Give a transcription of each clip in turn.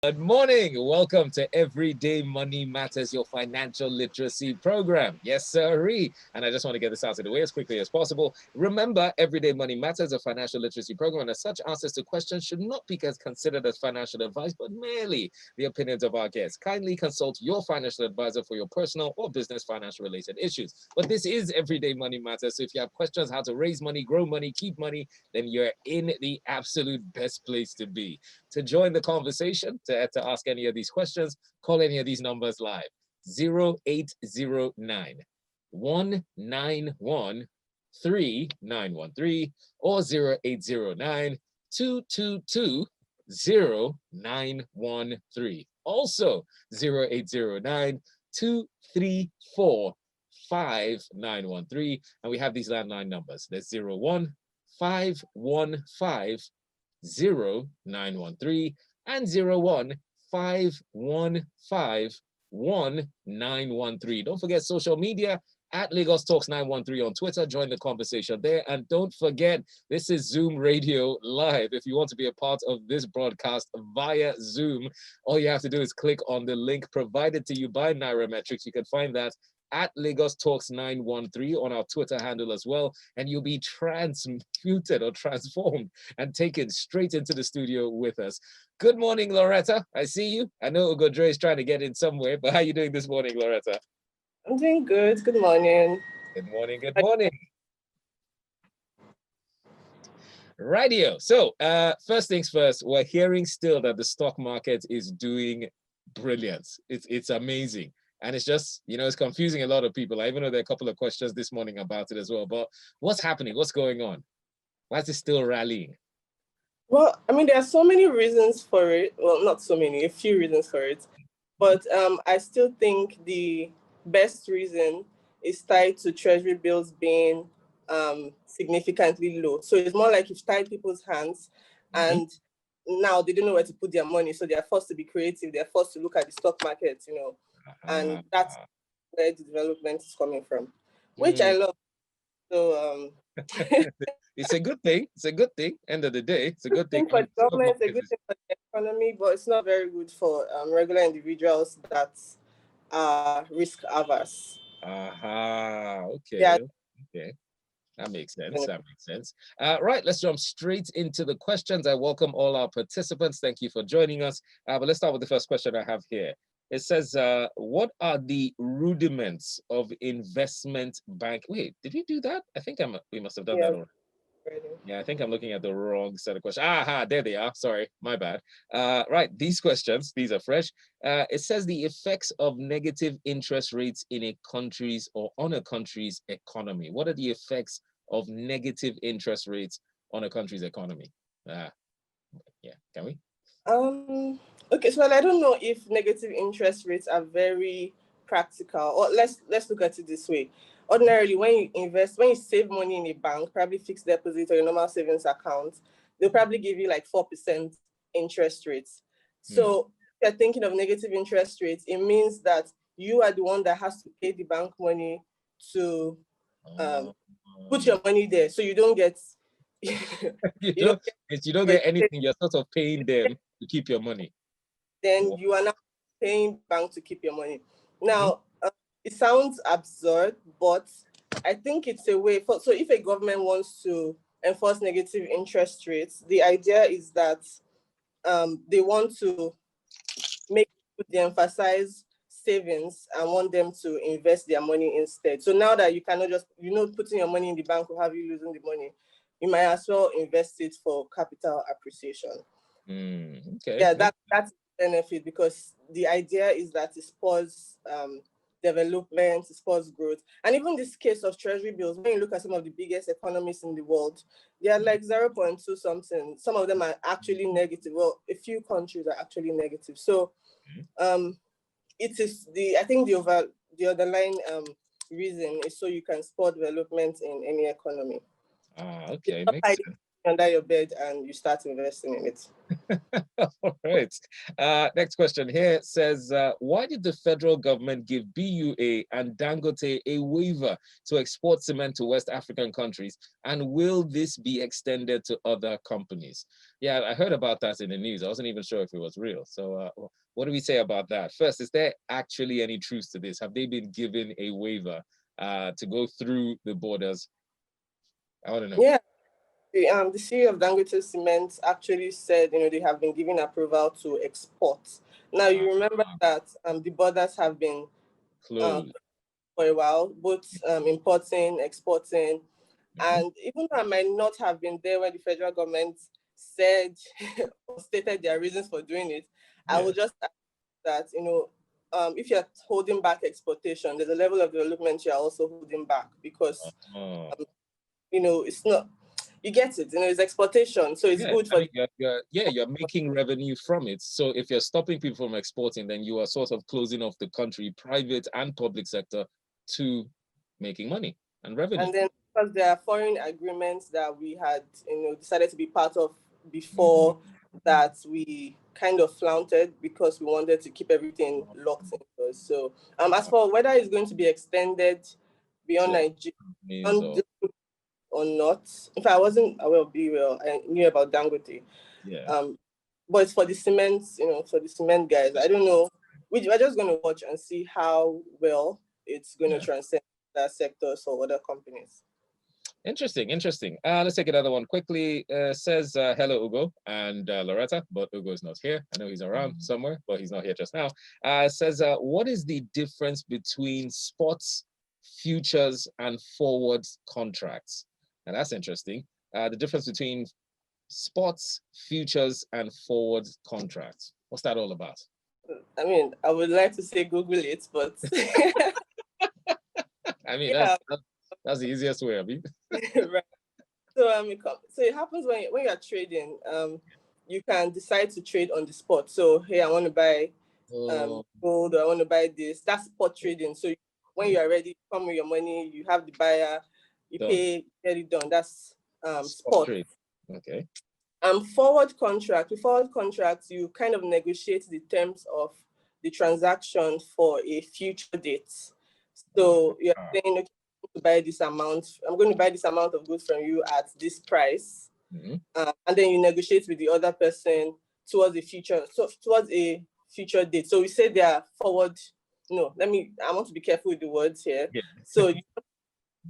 Good morning. Welcome to Everyday Money Matters, your financial literacy program. Yes, sirree. And I just want to get this out of the way as quickly as possible. Remember, Everyday Money Matters, a financial literacy program, and as such, answers to questions should not be considered as financial advice, but merely the opinions of our guests. Kindly consult your financial advisor for your personal or business financial related issues. But this is Everyday Money Matters. So if you have questions how to raise money, grow money, keep money, then you're in the absolute best place to be. To join the conversation, to ask any of these questions, call any of these numbers live. 0809 191 3913 or 0809 222 0913. Also 0809 234 5913. And we have these landline numbers. There's 01 515 0913 and 01 515 1913. Don't forget social media at Lagos Talks 913 on Twitter. Join the conversation there. And don't forget, this is Zoom Radio Live. If you want to be a part of this broadcast via Zoom, all you have to do is click on the link provided to you by Nairametrics. You can find that at Lagos Talks 913 on our Twitter handle as well, and you'll be transmuted or transformed and taken straight into the studio with us. Good morning, Loretta. I see you. I know Ugodre is trying to get in somewhere, but how are you doing this morning, Loretta? I'm doing good. Good morning. Good morning. Good morning. Rightio. So, first things first, we're hearing still that the stock market is doing brilliant. It's amazing. And it's just, it's confusing a lot of people. I even know there are a couple of questions this morning about it as well. But what's happening? What's going on? Why is it still rallying? Well, there are so many reasons for it. Well, not so many, a few reasons for it. But I still think the best reason is tied to treasury bills being significantly low. So it's more like you've tied people's hands and now they don't know where to put their money. So they're forced to be creative. They're forced to look at the stock market, and that's where the development is coming from, which I love. So it's a good thing. It's a good thing. End of the day, it's a good thing for the government. It's a good thing for the economy, but it's not very good for regular individuals that are risk averse. Okay. Yeah. Okay. That makes sense. Right, let's jump straight into the questions. I welcome all our participants. Thank you for joining us. But let's start with the first question I have here. It says, what are the rudiments of investment bank? Wait, did we do that? I think we must have done that already. Yeah, I think I'm looking at the wrong set of questions. There they are. Sorry, my bad. Right, these questions, these are fresh. It says the effects of negative interest rates in a country's or on a country's economy. What are the effects of negative interest rates on a country's economy? Can we? Okay, so I don't know if negative interest rates are very practical. Or let's look at it this way. Ordinarily, when you save money in a bank, probably fixed deposit or a normal savings account, they'll probably give you like 4% interest rates. So if you're thinking of negative interest rates, it means that you are the one that has to pay the bank money to put your money there. So you don't get you don't get anything. You're sort of paying them to keep your money. Then you are not paying bank to keep your money. Now, it sounds absurd, but I think it's a way so if a government wants to enforce negative interest rates, the idea is that they want to de-emphasize savings and want them to invest their money instead. So now that you cannot just, putting your money in the bank will have you losing the money, you might as well invest it for capital appreciation. Okay. Yeah, that's the benefit, because the idea is that it spurs development, it spurs growth. And even this case of treasury bills, when you look at some of the biggest economies in the world, they are like 0.2 something. Some of them are actually negative. Well, a few countries are actually negative. So it is I think the underlying reason is so you can spur development in any economy. Okay, makes sense. under your bed and you start investing in it. All right. Next question here says, why did the federal government give BUA and Dangote a waiver to export cement to West African countries? And will this be extended to other companies? Yeah, I heard about that in the news. I wasn't even sure if it was real. So what do we say about that? First, is there actually any truth to this? Have they been given a waiver to go through the borders? I want to know. Yeah. The CEO of Dangote Cement actually said, they have been given approval to export. Now, you remember that the borders have been Closed for a while, both importing, exporting, and even though I might not have been there when the federal government said or stated their reasons for doing it, I would just add that, if you're holding back exportation, there's a level of development you're also holding back because, it's not. You get it, it's exportation, so it's good for. You're making revenue from it. So if you're stopping people from exporting, then you are sort of closing off the country, private and public sector, to making money and revenue. And then because there are foreign agreements that we had, decided to be part of before that we kind of flaunted because we wanted to keep everything locked in. So as for whether it's going to be extended beyond Nigeria, or not. If I wasn't aware of BUL, I knew about Dangote. But it's for the cement, for the cement guys. I don't know. We're just going to watch and see how well it's going to transcend that sector or other companies. Interesting. Let's take another one quickly. Says, hello, Ugo and Loretta, but Ugo is not here. I know he's around somewhere, but he's not here just now. Says, what is the difference between spots, futures, and forward contracts? And that's interesting. The difference between spots, futures, and forward contracts. What's that all about? I mean, I would like to say Google it, but I mean, that's the easiest way. I mean, right. So it happens when you're trading. You can decide to trade on the spot. So hey, I want to buy gold, or I want to buy this. That's spot trading. So when you are ready, come with your money. You have the buyer. You pay, get it done. That's spot. Trade. Okay. Forward contract. With forward contracts, you kind of negotiate the terms of the transaction for a future date. So you're saying, okay, to buy this amount. I'm going to buy this amount of goods from you at this price, and then you negotiate with the other person towards a future date. So we say they are forward. No, I want to be careful with the words here. Yeah. So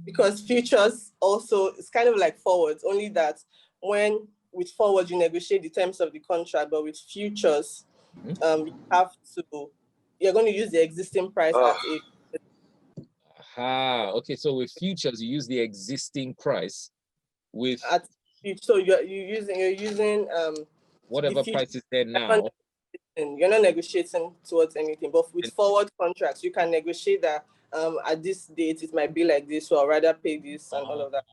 because futures also it's kind of like forwards, only that when with forward you negotiate the terms of the contract, but with futures, you're going to use the existing price okay, so with futures you use the existing price so you're using whatever price is there now. And you're not negotiating towards anything. But with forward contracts, you can negotiate that at this date it might be like this, so I'd rather pay this and all of that.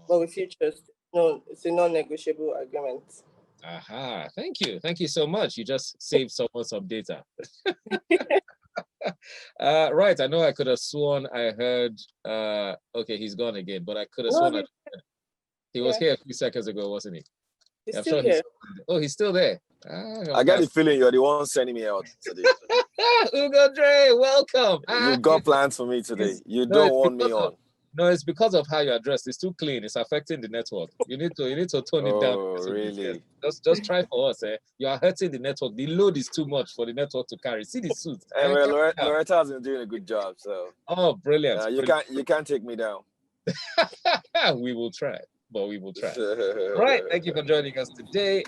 But with futures, no, it's a non-negotiable agreement. Thank you so much. You just saved someone some data. Right, I know I could have sworn I heard okay, he's gone again, but I could have sworn he was here a few seconds ago, wasn't he? He's still here. He's still there. I got the feeling you're the one sending me out today. Ugodre, welcome. You've got plans for me today. You don't want me on. No, it's because of how you're dressed. It's too clean. It's affecting the network. You need to tone it down. Oh, really? Just try for us. You are hurting the network. The load is too much for the network to carry. See the suit. Loretta has been doing a good job. So. Oh, brilliant! You can't take me down. We will try. But we will try. Right, thank you for joining us today.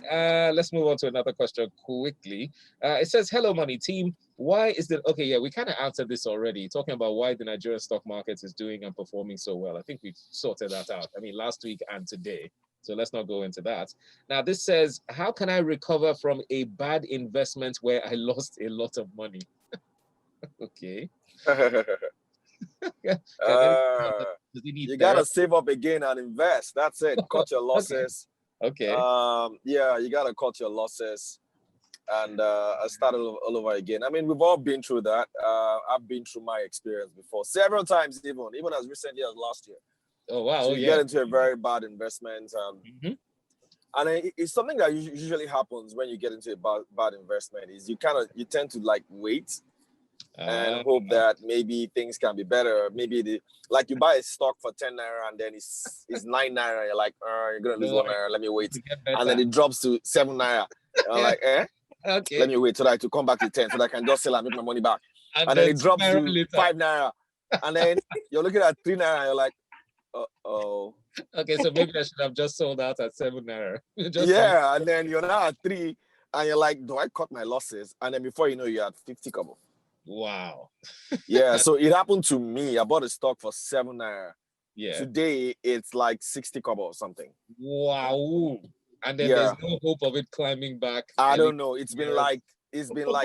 Let's move on to another question quickly. It says, hello, money team. Why is we kind of answered this already, talking about why the Nigerian stock market is doing and performing so well. I think we've sorted that out. I mean, last week and today. So let's not go into that. Now, this says, how can I recover from a bad investment where I lost a lot of money? Okay. You gotta save up again and invest. That's it. Cut your losses. Okay. You gotta cut your losses and start all over again. I mean, we've all been through that. I've been through my experience before several times, even as recently as last year. Oh, wow. So Oh, you yeah. get into a very bad investment. Mhm. And it's something that usually happens when you get into a bad investment is you tend to like wait and hope that maybe things can be better. Maybe like you buy a stock for 10 naira and then it's 9 naira. You're like, you're gonna lose 1 naira. Let me wait. And then it drops to 7 naira. I'm like, Okay. Let me wait so that to come back to 10 so that I can just sell and make my money back. And then it 2 drops naira to later. 5 naira. And then you're looking at 3 naira and you're like, oh. Okay, so maybe I should have just sold out at 7 naira. Yeah, and then you're now at 3 and you're like, do I cut my losses? And then before you know, you're at 50 kobo. Wow. Yeah, so it happened to me. I bought a stock for 7 naira. Yeah. Today it's like 60 kobo or something. Wow. And then there's no hope of it climbing back. I don't know. It's been like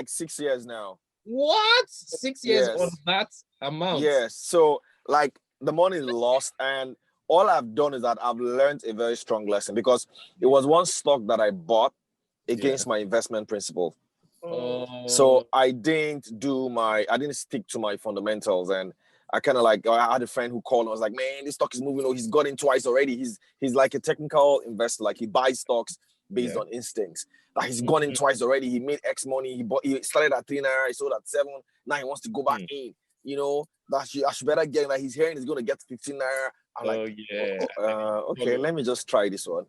6 years now. What? 6 years Yes. on that amount? Yes. So like the money is lost, and all I've done is that I've learned a very strong lesson because it was one stock that I bought against my investment principle. So I didn't stick to my fundamentals, and I kind of like, I had a friend who called and was like, man, this stock is moving. Oh, he's got in twice already. He's like a technical investor. Like he buys stocks based on instincts. Like he's gone in twice already. He made X money. He started at 3 naira. He sold at 7. Now he wants to go back in. You know, I should better get. Like he's hearing he's going to get 15 naira. I'm like, okay, let me just try this one.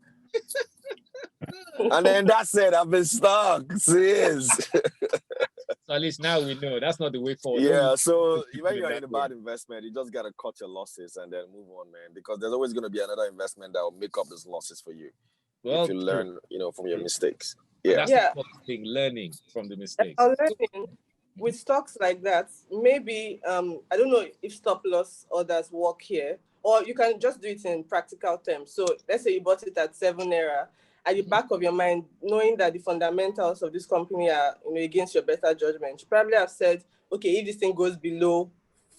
And then that's it. I've been stuck since. So at least now we know that's not the way forward. Yeah, so when you're in a bad investment, you just got to cut your losses and then move on, man, because there's always going to be another investment that will make up those losses for you. Well, if you learn, from your mistakes. Yeah. That's the thing, learning from the mistakes. Learning with stocks like that, maybe, I don't know if stop loss orders work here, or you can just do it in practical terms. So let's say you bought it at 7 naira. At the back of your mind, knowing that the fundamentals of this company are against your better judgment, you probably have said, okay, if this thing goes below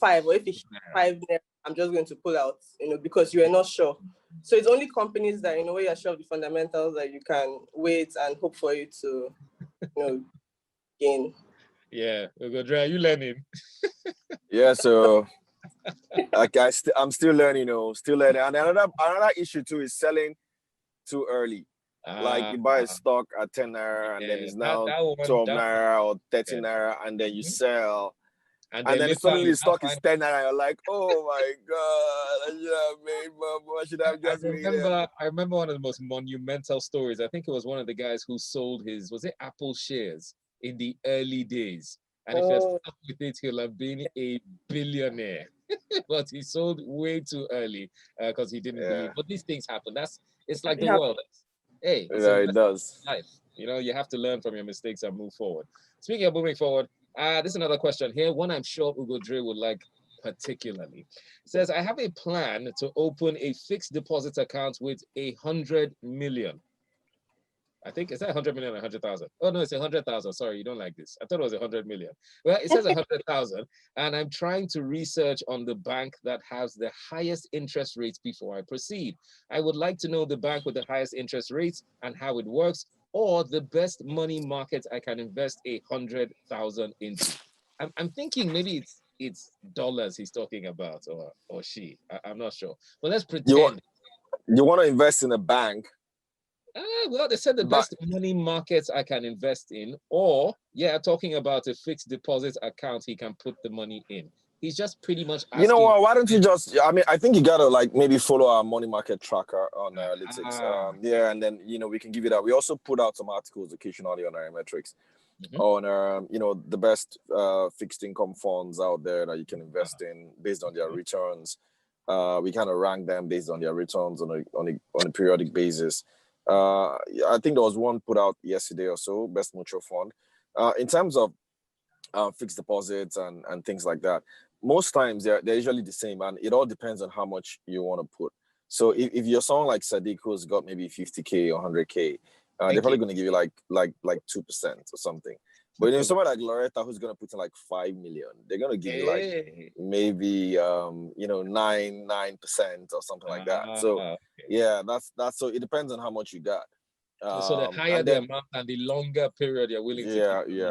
5, or if it hits 5 naira, I'm just going to pull out, because you are not sure. So it's only companies that, where you're sure of the fundamentals that you can wait and hope for it to, gain. Yeah, Ugodre, are you learning? Yeah, so I'm still learning, still learning. And another issue too is selling too early. Like you buy a stock at 10 naira and then it's now 12 naira or 13 naira, and then you sell. And then suddenly the stock is 10 naira. You're like, oh my God, I should have just made it. I remember one of the most monumental stories. I think it was one of the guys who sold his Apple shares in the early days. And if he had stuck with it, he'll have been a billionaire. But he sold way too early because he didn't believe. But these things happen. It's like the world. Hey, it does. Life. You have to learn from your mistakes and move forward. Speaking of moving forward, this is another question here, one I'm sure Ugodre would like particularly. It says, I have a plan to open a fixed deposit account with 100 million. I think, is that 100 million or 100,000? Oh, no, it's 100,000. Sorry, you don't like this. I thought it was 100 million. Well, it says 100,000, and I'm trying to research on the bank that has the highest interest rates before I proceed. I would like to know the bank with the highest interest rates and how it works, or the best money market I can invest 100,000 into. I'm thinking maybe it's dollars he's talking about, or she. I'm not sure. But let's pretend. You want to invest in a bank? Well, they said the best money markets I can invest in, or talking about a fixed deposit account he can put the money in. He's just pretty much asking. You know what? Why don't you just? I think you gotta maybe follow our money market tracker on analytics. And then we can give you that. We also put out some articles occasionally on our metrics on the best fixed income funds out there that you can invest in based on their returns. We kind of rank them based on their returns on a periodic basis. I think there was one put out yesterday or so, best mutual fund. In terms of fixed deposits and things like that, most times they're usually the same, and it all depends on how much you want to put. So if you're someone like Sadiq who's got maybe 50K or 100K, they're probably going to give you like 2% or something. But someone like Loretta who's going to put in like 5 million, they're going to give you like maybe 9% or something like that. So that's so it depends on how much you got. So the higher the amount and the longer period you're willing to keep,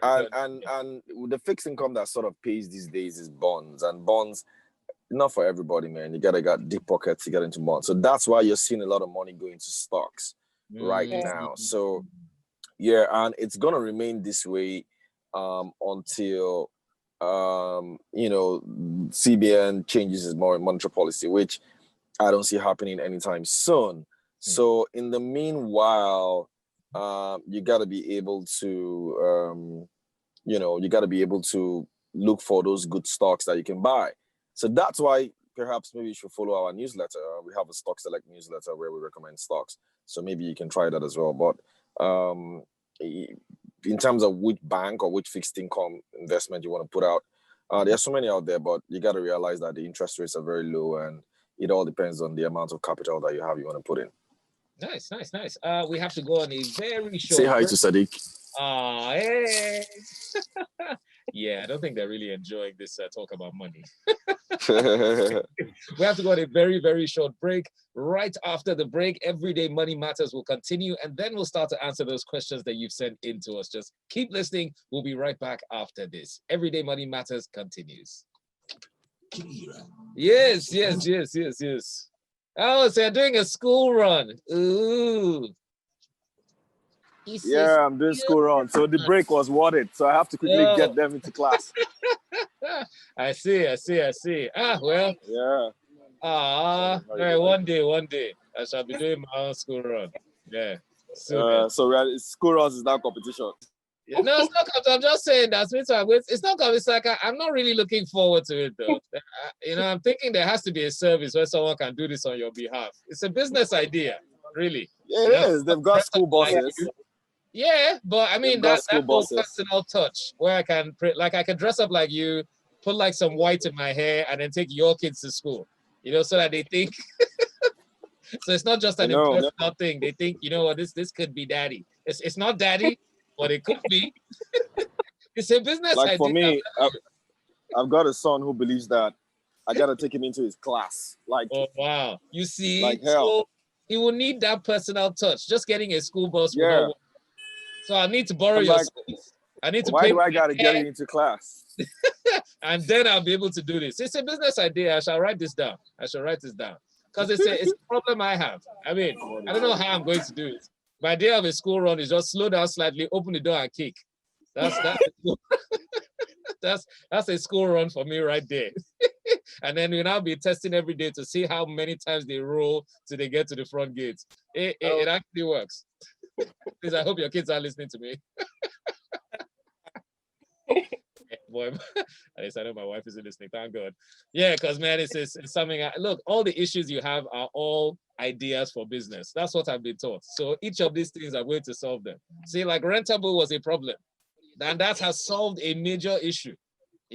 and the fixed income that sort of pays these days is bonds, and bonds not for everybody, man. You gotta got deep pockets to get into bonds. So that's why you're seeing a lot of money go into stocks right now. So yeah, and it's gonna remain this way until CBN changes its monetary policy, which I don't see happening anytime soon. So in the meanwhile, you gotta be able to look for those good stocks that you can buy. So that's why perhaps maybe you should follow our newsletter. We have a Stock Select newsletter where we recommend stocks. So maybe you can try that as well. But in terms of which bank or which fixed income investment you want to put out, there's so many out there, but you got to realize that the interest rates are very low and it all depends on the amount of capital that you want to put in. Nice. We have to go on a very short Say hi break. to Sadiq. Hey. Yeah, I don't think they're really enjoying this talk about money. We have to go on a very, very short break. Right after the break, Everyday Money Matters will continue, and then we'll start to answer those questions that you've sent in to us. Just keep listening. We'll be right back after this. Everyday Money Matters continues. Yes. Oh, so you're doing a school run. Ooh. Yeah, I'm doing school run. So the break was worth it. So I have to quickly get them into class. I see. Well. Yeah. All right, one day. I shall be doing my own school run. Yeah. So school runs is now competition. Yeah, no, it's not. I'm just saying that. It's not. It's like I'm not really looking forward to it, though. I'm thinking there has to be a service where someone can do this on your behalf. It's a business idea, really. Yeah, it is. They've got school buses. Yeah, but I mean that personal touch where I can dress up like you, put like some white in my hair, and then take your kids to school. So that they think. So it's not just an impersonal thing. They think, this could be daddy. It's not daddy, but it could be. It's a business idea. For me, I've got a son who believes that I gotta take him into his class. Oh wow! You see, like hell. So he will need that personal touch. Just getting a school bus will not work. So I need to borrow your space. I need to why pay. Why do I gotta get you into class? And then I'll be able to do this. It's a business idea. I shall write this down. Because it's a problem I have. I mean, I don't know how I'm going to do it. My idea of a school run is just slow down slightly, open the door and kick. That's a school run for me right there. And then we'll now be testing every day to see how many times they roll till they get to the front gate. It actually works. Please, I hope your kids are listening to me. Boy, at least I know my wife isn't listening. Thank God. Yeah, because man, it's something. Look, all the issues you have are all ideas for business. That's what I've been taught. So each of these things are going to solve them. See, like Rentable was a problem, and that has solved a major issue.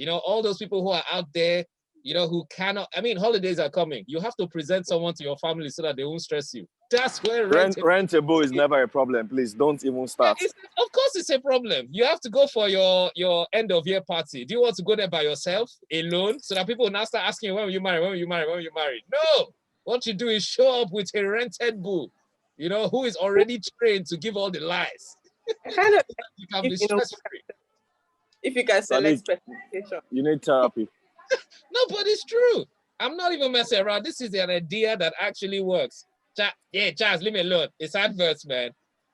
All those people who are out there, who cannot. I mean, holidays are coming. You have to present someone to your family so that they won't stress you. That's where Rentable is never a problem. Please don't even start. Of course, it's a problem. You have to go for your end of year party. Do you want to go there by yourself, alone, so that people will now start asking you, when will you marry? No. What you do is show up with a rented boo, who is already trained to give all the lies. Kind of. You can be stress-free. If you can select specification. You need therapy. No, but it's true. I'm not even messing around. This is an idea that actually works. Charles, leave me alone. It's adverts, man.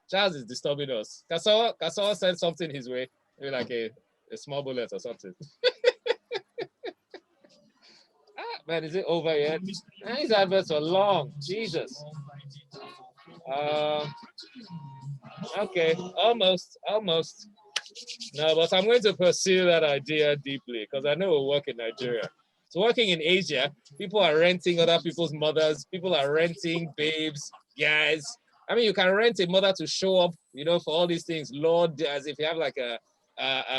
Charles is disturbing us. Can someone send something his way? Maybe like a small bullet or something. Man, is it over yet? These adverts are long. Jesus. Okay, almost. No, but I'm going to pursue that idea deeply because I know it will work in Nigeria. So working in Asia, people are renting other people's mothers. People are renting babes, guys. I mean, you can rent a mother to show up, for all these things. Lord, as if you have like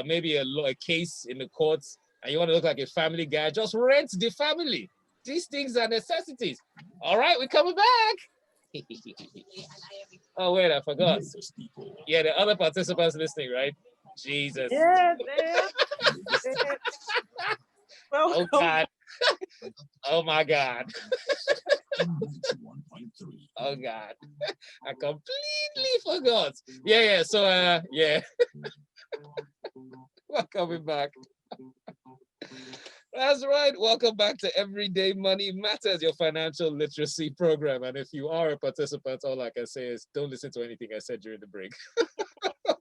maybe a case in the courts and you want to look like a family guy, just rent the family. These things are necessities. All right, we're coming back. Oh, wait, I forgot. Yeah, the other participants listening, right? Jesus. Yeah, Oh, God. Oh, my God. Oh, God. I completely forgot. Yeah. So, yeah. We're coming back. That's right. Welcome back to Everyday Money Matters, your financial literacy program. And if you are a participant, all I can say is don't listen to anything I said during the break.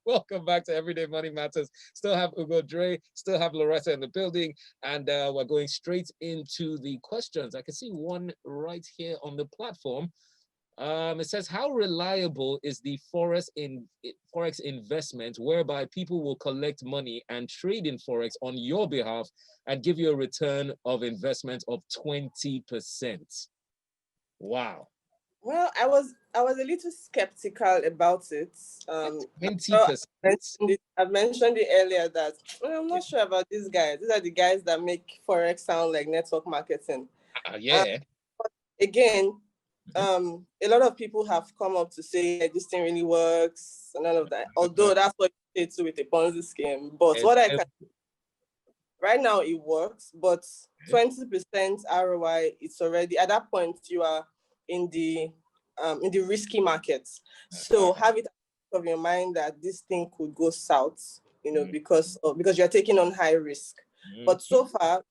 Welcome back to Everyday Money Matters. Still have Ugodre, still have Loretta in the building, and we're going straight into the questions. I can see one right here on the platform. It says, how reliable is the Forex investment whereby people will collect money and trade in Forex on your behalf and give you a return of investment of 20%? Wow. Well, I was a little skeptical about it. 20%. I've mentioned it earlier that I'm not sure about these guys. These are the guys that make Forex sound like network marketing. Yeah. Again, a lot of people have come up to say this thing really works and all of that. Although that's what you say too with a Ponzi scheme. But what I can right now it works, but 20% ROI, it's already at that point you are in the risky markets. So have it out of your mind that this thing could go south, because you're taking on high risk. But so far,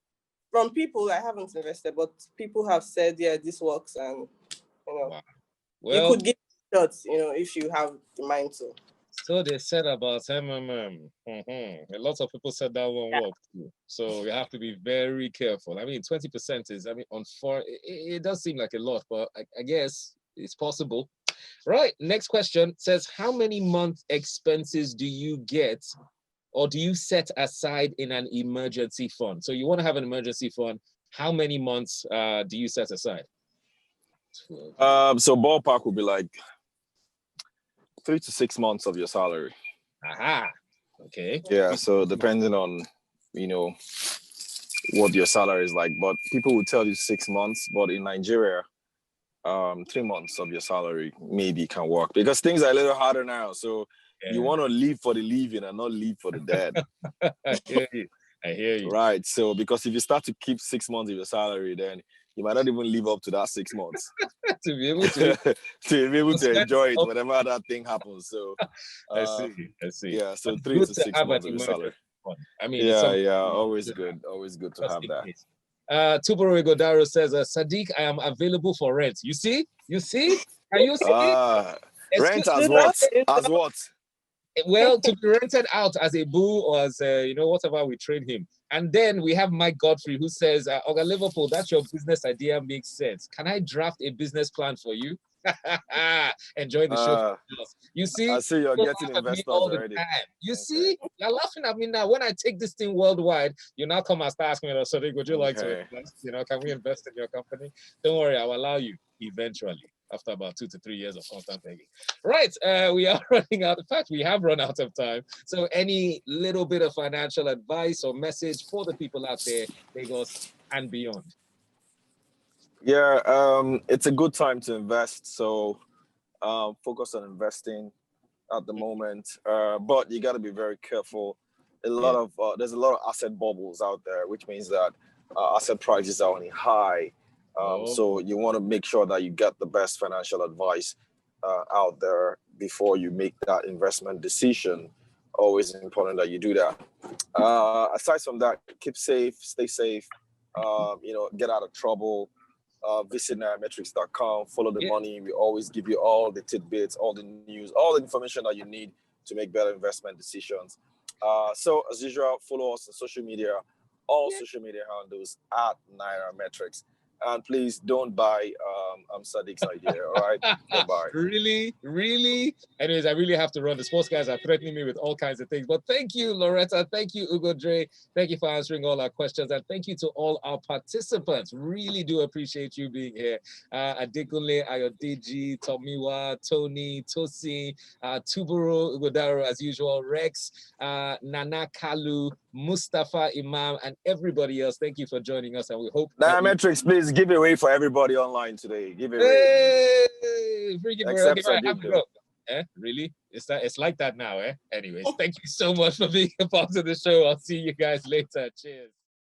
from people, I haven't invested, but people have said, yeah, this works, and Well, you could give shots, if you have the mind to. So they said about MMM. A lot of people said that one worked too. So you have to be very careful. I mean, 20% is, on four, it does seem like a lot, but I guess it's possible. Right. Next question says, how many month expenses do you get or do you set aside in an emergency fund? So you want to have an emergency fund. How many months do you set aside? So ballpark would be like 3 to 6 months of your salary. Aha. Okay. Yeah. So depending on, what your salary is like, but people will tell you 6 months, but in Nigeria, 3 months of your salary maybe can work because things are a little harder now. So you want to live for the living and not live for the dead. I hear you. Right. So because if you start to keep 6 months of your salary, then you might not even live up to that 6 months to be able to enjoy it whenever that thing happens. So I see. Yeah, so It's 3 to 6 months of your salary. I mean, always good to have that. Tubero Ugodre says, Sadiq, I am available for rent. You see? Can you see? Rent as what? As what? Well, to be rented out as a bull or as whatever we trade him. And then we have Mike Godfrey who says, Oga Liverpool, that's your business idea makes sense. Can I draft a business plan for you? Enjoy the show. You see? I see you're getting investors already. You see? You're laughing at me now. When I take this thing worldwide, you now come and start asking me, Sadiq, would you like to invest? Can we invest in your company? Don't worry, I'll allow you eventually. After about 2 to 3 years of constant begging. Right, we are running out. In fact, we have run out of time. So any little bit of financial advice or message for the people out there, Lagos and beyond? Yeah, it's a good time to invest. So focus on investing at the moment. But you got to be very careful. There's a lot of asset bubbles out there, which means that asset prices are only high. So you want to make sure that you get the best financial advice out there before you make that investment decision. Always important that you do that. Aside from that, keep safe, stay safe, get out of trouble. Visit nairametrics.com, follow the money. We always give you all the tidbits, all the news, all the information that you need to make better investment decisions. So as usual, follow us on social media, social media handles at Nairametrics. And please don't buy Sadiq's idea, all right? Don't buy. Really? Anyways, I really have to run. The sports guys are threatening me with all kinds of things. But thank you, Loretta. Thank you, Ugodre. Thank you for answering all our questions. And thank you to all our participants. Really do appreciate you being here. Adekunle, Ayodeji, Tomiwa, Tony, Tosi, Tubero Ugodre, as usual, Rex, Nana Kalu, Mustafa Imam, and everybody else. Thank you for joining us. And we hope Nairametrics, please give away for everybody online today. Give it away. Hey, free giveaway. Okay, really? It's like that now, eh? Anyways, thank you so much for being a part of the show. I'll see you guys later. Cheers.